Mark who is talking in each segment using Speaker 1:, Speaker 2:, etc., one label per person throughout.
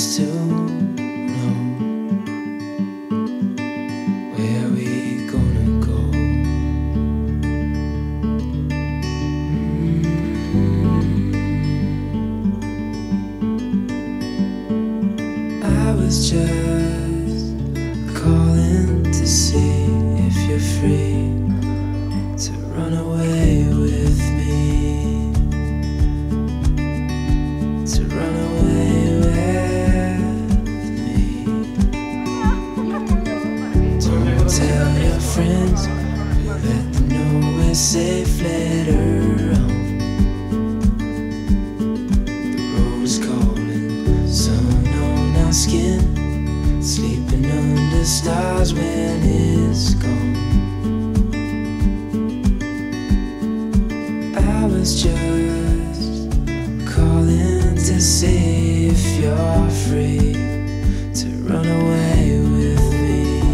Speaker 1: us to know where we gonna go. I was just calling to see if you're free to run away with me, to run away with me. Don't tell your friends, we'll let them know we're safe later on. The road is calling, sun on our skin, sleeping under stars when it's gone. I was just calling to see if you're free to run away with me,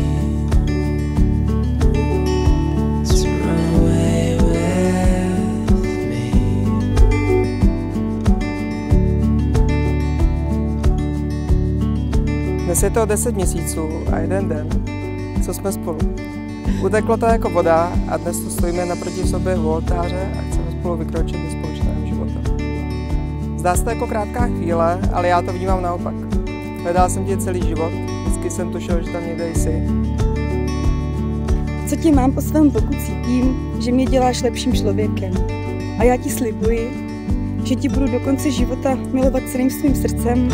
Speaker 1: to run away with me.
Speaker 2: Dnes je to 10 měsíců a jeden den, co jsme spolu. Uteklo to jako voda a dnes tu stojíme naproti sobě u oltáře a chceme spolu vykročit do společného života. Zdá se to jako krátká chvíle, ale já to vnímám naopak. Hledal jsem tě celý život, vždycky jsem tušil, že tam někde jsi.
Speaker 3: Co tě mám po svém boku, cítím, že mě děláš lepším člověkem. A já ti slibuji, že ti budu do konce života milovat celým svým srdcem.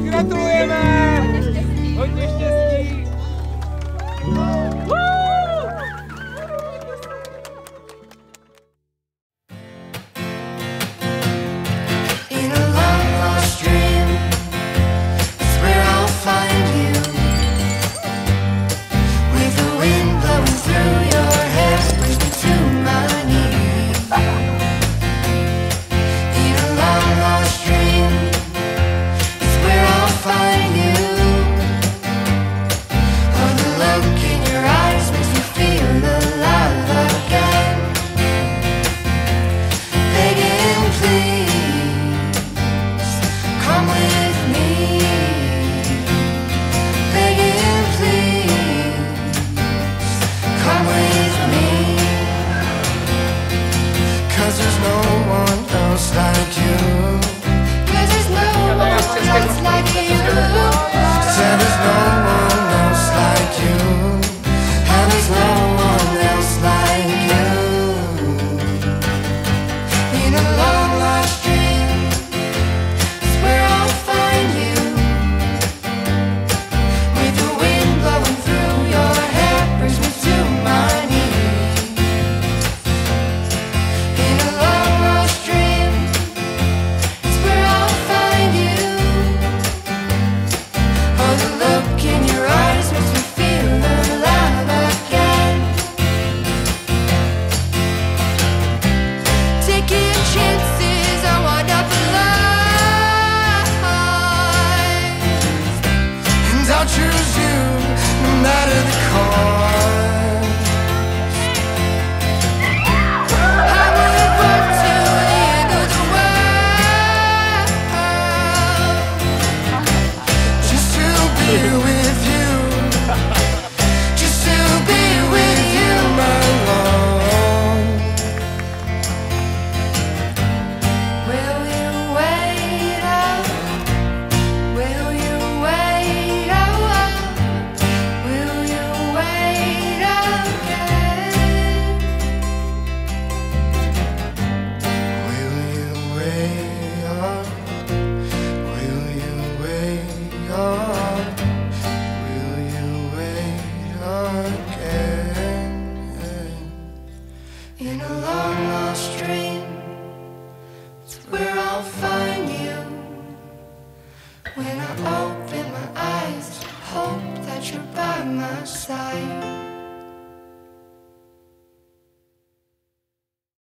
Speaker 2: Gratulujeme! Hodně štěstí!
Speaker 1: In a long lost dream, it's where I'll find you. With the wind blowing through your hair, brings me to my knees. In a long lost dream, it's where I'll find you. Oh, the look in your eyes makes me feel alive again. Begging, please, come with me. Begging, please, come with me. 'Cause there's no one else like you. 'Cause there's no one else like you. Said there's no one else like you. And there's no one else like you. In a long lost dream, it's where I'll find you. With the wind blowing through your hair, brings me to my knees. In a long lost dream, it's where I'll find you. Oh, the look in your eyes makes me feel alive again. Taking chances on wonderful lives, and I'll choose you no matter the cost. I would work till the end of the world just to be with you, just to be with you, my love. Will you wait up? Will you wait up? Will you wait again? Will you wait up? Will you wait up? Will you wait again? In a long lost dream, it's where I'll find you. When I open my eyes, hope that you're by my side.